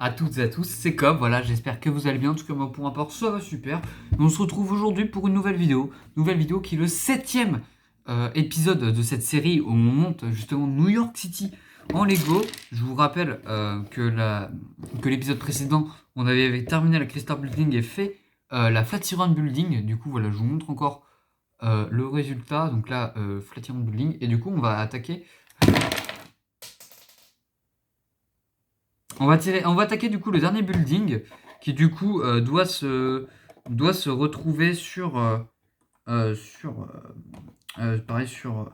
à toutes et à tous, c'est Cobb, voilà, j'espère que vous allez bien, en tout cas moi pour ma part ça va super. Et on se retrouve aujourd'hui pour une nouvelle vidéo qui est le 7ème épisode de cette série où on monte justement New York City en Lego. Je vous rappelle que l'épisode précédent, on avait terminé la Crystal Building et fait la Flatiron Building, du coup voilà, je vous montre encore le résultat, donc là Flatiron Building, et du coup on va attaquer. On va attaquer du coup le dernier building qui du coup doit se retrouver pareil sur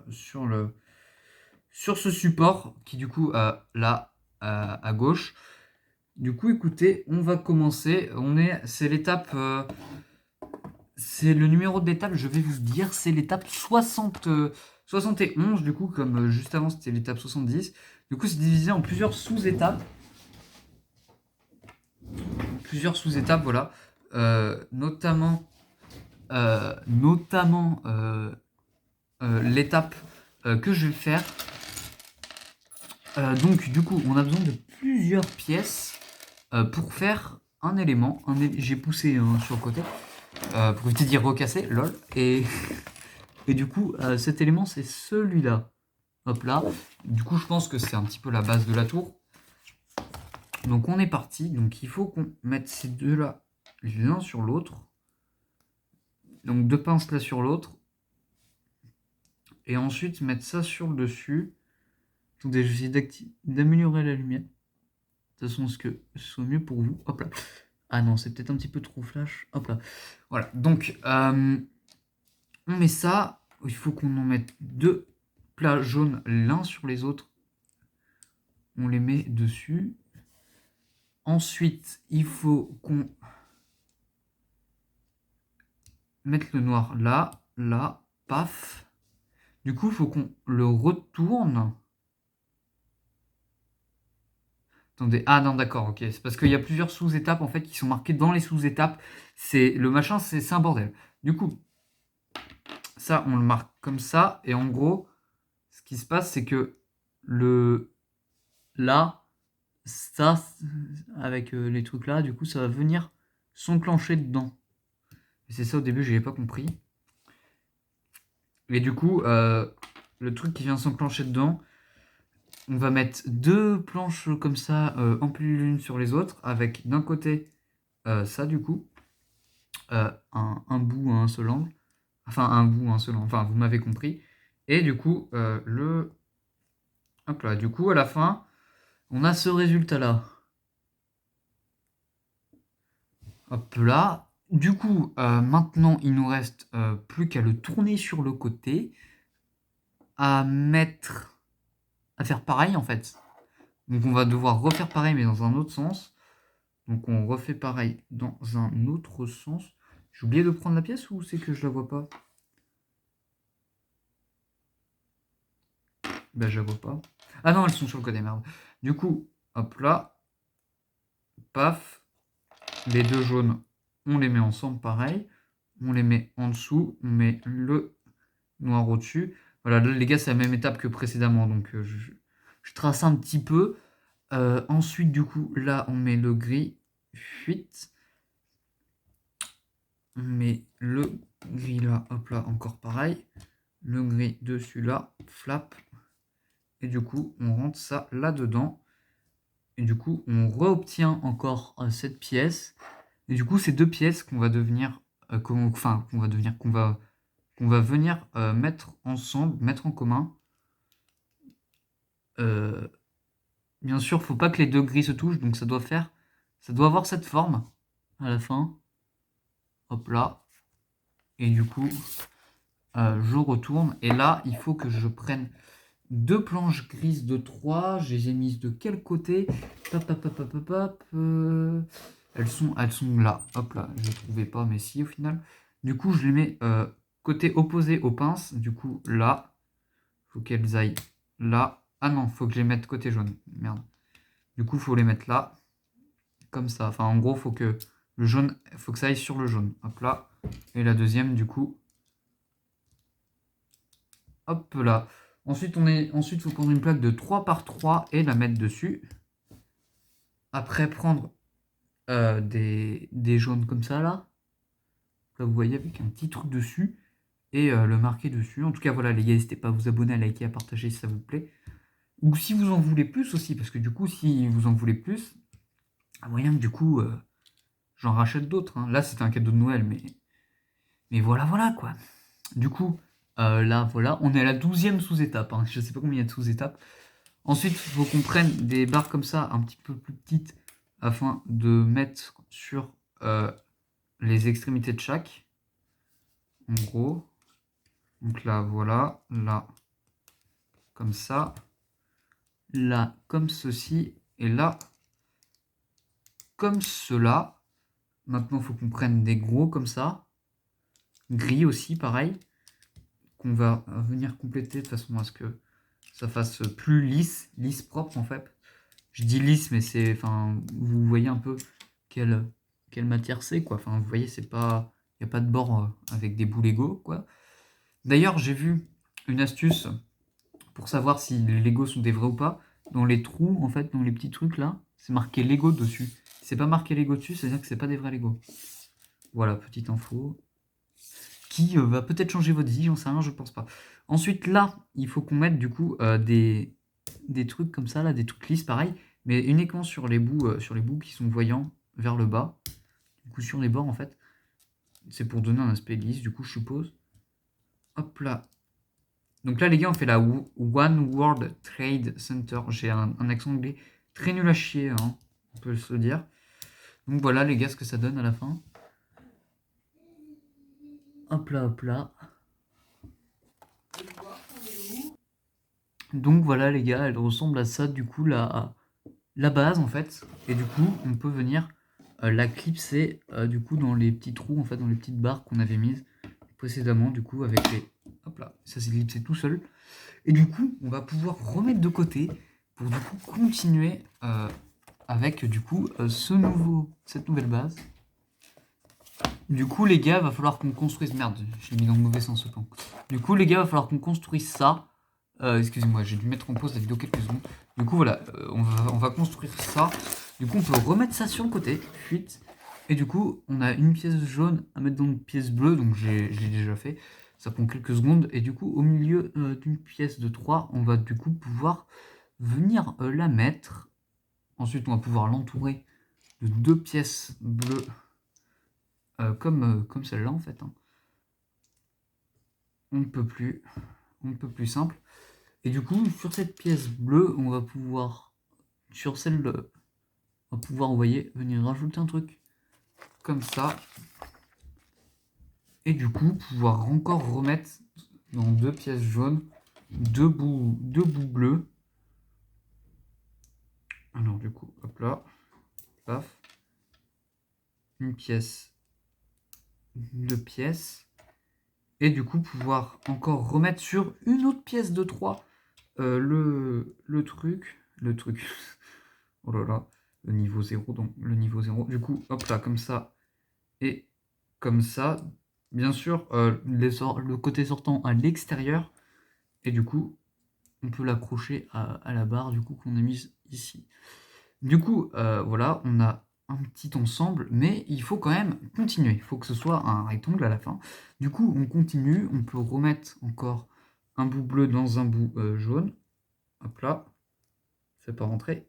ce support qui du coup là à gauche. Du coup écoutez, on va commencer. C'est l'étape c'est le numéro de l'étape, je vais vous dire, c'est l'étape 71 du coup comme juste avant c'était l'étape 70. Du coup c'est divisé en plusieurs sous-étapes. Voilà. Notamment l'étape que je vais faire. Donc, du coup, on a besoin de plusieurs pièces pour faire un élément. J'ai poussé sur le côté pour éviter de dire recasser, lol. Et du coup, cet élément, c'est celui-là. Hop là. Du coup, je pense que c'est un petit peu la base de la tour. Donc, on est parti. Donc, il faut qu'on mette ces deux-là l'un sur l'autre. Donc, deux pinces là sur l'autre. Et ensuite, mettre ça sur le dessus. Attendez, je vais essayer d'améliorer la lumière. De toute façon, ce que ce soit mieux pour vous. Hop là. Ah non, c'est peut-être un petit peu trop flash. Hop là. Voilà. Donc, on met ça. Il faut qu'on en mette deux plats jaunes l'un sur les autres. On les met dessus. Ensuite, il faut qu'on mette le noir là, là, paf. Du coup, il faut qu'on le retourne. Attendez, ah non, d'accord, ok. C'est parce qu'il y a plusieurs sous-étapes en fait qui sont marquées dans les sous-étapes. C'est le machin, c'est un bordel. Du coup, ça, on le marque comme ça. Et en gros, ce qui se passe, c'est que le là, ça, avec les trucs là, du coup, ça va venir s'enclencher dedans. Et c'est ça au début, je n'avais pas compris. Et du coup, le truc qui vient s'enclencher dedans, on va mettre deux planches comme ça, empilées l'une sur les autres, avec d'un côté ça du coup, un bout à un seul angle, enfin un bout à un seul angle, enfin vous m'avez compris. Et du coup, hop là, du coup à la fin, on a ce résultat là. Hop là. Du coup, maintenant il nous reste plus qu'à le tourner sur le côté, à faire pareil en fait. Donc on va devoir refaire pareil mais dans un autre sens. Donc on refait pareil dans un autre sens. J'ai oublié de prendre la pièce ou c'est que je la vois pas? Ben je la vois pas. Ah non, elles sont sur le côté, merde. Du coup, hop là. Paf. Les deux jaunes, on les met ensemble pareil. On les met en dessous. On met le noir au-dessus. Voilà, là, les gars, c'est la même étape que précédemment. Donc je trace un petit peu. Ensuite, du coup, là, on met le gris. Fuite. On met le gris là, hop là, encore pareil. Le gris dessus là, flap. Et du coup, on rentre ça là-dedans. Et du coup, on réobtient encore cette pièce. Et du coup, ces deux pièces qu'on va devenir, qu'on va venir mettre ensemble, mettre en commun. Bien sûr, faut pas que les deux gris se touchent, donc ça doit avoir cette forme à la fin. Hop là. Et du coup, je retourne. Et là, il faut que je prenne deux planches grises de 3. Je les ai mises de quel côté? Hop, hop, hop, hop, hop, hop. Elles sont là. Hop là, je ne les trouvais pas, mais si au final. Du coup, je les mets côté opposé aux pinces. Du coup, là. Faut qu'elles aillent là. Ah non, faut que je les mette côté jaune. Merde. Du coup, faut les mettre là. Comme ça. Enfin, en gros, faut que le jaune, faut que ça aille sur le jaune. Hop là. Et la deuxième, du coup. Hop là. Ensuite, il faut prendre une plaque de 3 par 3 et la mettre dessus. après prendre des jaunes comme ça là. Là vous voyez avec un petit truc dessus et le marquer dessus. En tout cas voilà les gars, n'hésitez pas à vous abonner, à liker, à partager si ça vous plaît. Ou si vous en voulez plus aussi, parce que du coup si vous en voulez plus, à moyen que du coup j'en rachète d'autres. Hein. Là c'était un cadeau de Noël, mais voilà quoi. Du coup là voilà, on est à la 12e sous-étape. Hein. Je sais pas combien il y a de sous-étapes. Ensuite, il faut qu'on prenne des barres comme ça, un petit peu plus petites, afin de mettre sur les extrémités de chaque. En gros. Donc là, voilà. Là, comme ça. Là, comme ceci. Et là, comme cela. Maintenant, il faut qu'on prenne des gros comme ça. Gris aussi, pareil. Qu'on va venir compléter de façon à ce que ça fasse plus lisse. Lisse propre, en fait. Je dis lisse, mais c'est... Enfin, vous voyez un peu quelle matière c'est, quoi. Enfin, vous voyez, c'est pas... Il n'y a pas de bord avec des bouts Lego, quoi. D'ailleurs, j'ai vu une astuce pour savoir si les Lego sont des vrais ou pas. Dans les trous, en fait, dans les petits trucs là, c'est marqué Lego dessus. Si c'est pas marqué Lego dessus, c'est-à-dire que c'est pas des vrais Lego. Voilà, petite info. Qui va peut-être changer votre vie, j'en sais rien, je pense pas. Ensuite, là, il faut qu'on mette du coup des trucs comme ça, là, des trucs lisses, pareil, mais uniquement sur les bouts qui sont voyants vers le bas. Du coup, sur les bords, en fait. C'est pour donner un aspect lisse, du coup, je suppose. Hop là. Donc là, les gars, on fait la One World Trade Center. J'ai un accent anglais très nul à chier, hein, on peut se le dire. Donc voilà, les gars, ce que ça donne à la fin. Hop là, hop là. Donc voilà, les gars, elle ressemble à ça, du coup, la base, en fait. Et du coup, on peut venir la clipser, du coup, dans les petits trous, en fait, dans les petites barres qu'on avait mises précédemment, du coup, avec les... Hop là, ça s'est clipsé tout seul. Et du coup, on va pouvoir remettre de côté pour du coup continuer avec du coup cette nouvelle base. Du coup, les gars, va falloir qu'on construise... Merde, je l'ai mis dans le mauvais sens ce plan. Du coup, les gars, va falloir qu'on construise ça. Excusez-moi, j'ai dû mettre en pause la vidéo quelques secondes. Du coup, voilà, on va construire ça. Du coup, on peut remettre ça sur le côté. Fuite. Et du coup, on a une pièce jaune à mettre dans une pièce bleue. Donc, je l'ai déjà fait. Ça prend quelques secondes. Et du coup, au milieu d'une pièce de 3, on va du coup pouvoir venir la mettre. Ensuite, on va pouvoir l'entourer de 2 pièces bleues. Comme celle-là, en fait. Hein. On ne peut plus simple. Et du coup, sur cette pièce bleue, on va pouvoir, sur celle, on va pouvoir, vous voyez, venir rajouter un truc comme ça. Et du coup, pouvoir encore remettre dans 2 pièces jaunes, 2 bouts bleus. Alors du coup, hop là, paf, une pièce, 2 pièces. Et du coup, pouvoir encore remettre sur une autre pièce de 3 le truc, oh là là, le niveau 0, donc le niveau 0. Du coup, hop là, comme ça, et comme ça. Bien sûr, le côté sortant à l'extérieur, et du coup, on peut l'accrocher à la barre du coup qu'on a mise ici. Du coup, voilà, on a un petit ensemble, mais il faut quand même continuer. Il faut que ce soit un rectangle à la fin. Du coup, on continue, on peut remettre encore un bout bleu dans un bout jaune. Hop là, c'est pas rentré.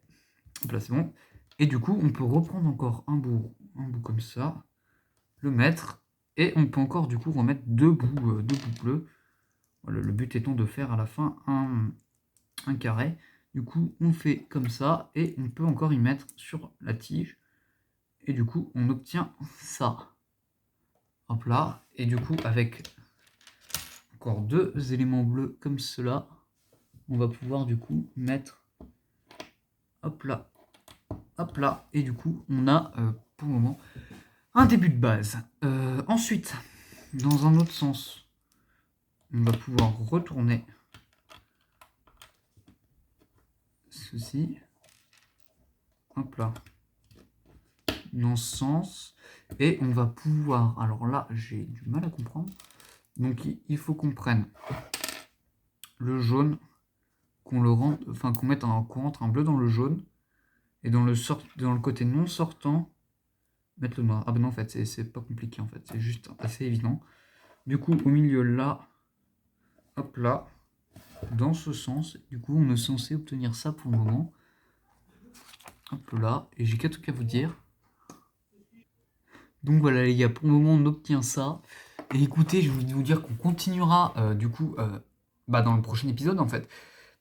Hop là, c'est bon. Et du coup, on peut reprendre encore un bout comme ça, le mettre, et on peut encore du coup remettre deux bouts bleus. Voilà, le but étant de faire à la fin un carré. Du coup, on fait comme ça, et on peut encore y mettre sur la tige. Et du coup, on obtient ça. Hop là. Et du coup, avec encore 2 éléments bleus comme cela, on va pouvoir du coup mettre, hop là, hop là. Et du coup, on a pour le moment un début de base. Ensuite, dans un autre sens, on va pouvoir retourner ceci. Hop là. Dans ce sens. Et on va pouvoir... Alors là, j'ai du mal à comprendre. Donc, il faut qu'on prenne le jaune, qu'on le rende, enfin qu'on mette qu'on rentre un bleu dans le jaune. Et dans le côté non sortant, mettre le noir. Ah ben non, en fait, c'est pas compliqué, en fait. C'est juste assez évident. Du coup, au milieu, là, hop là, dans ce sens. Du coup, on est censé obtenir ça pour le moment. Hop là, et j'ai 4 trucs à vous dire. Donc voilà les gars, pour le moment on obtient ça. Et écoutez, je voulais vous dire qu'on continuera dans le prochain épisode en fait.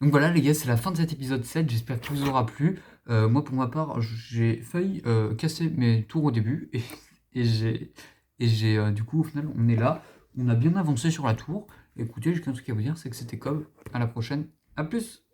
Donc voilà les gars, c'est la fin de cet épisode 7, j'espère qu'il vous aura plu. Moi pour ma part, j'ai failli casser mes tours au début. Et du coup au final on est là. On a bien avancé sur la tour. Écoutez, j'ai qu'un truc à vous dire, c'est que c'était comme. À la prochaine. À plus.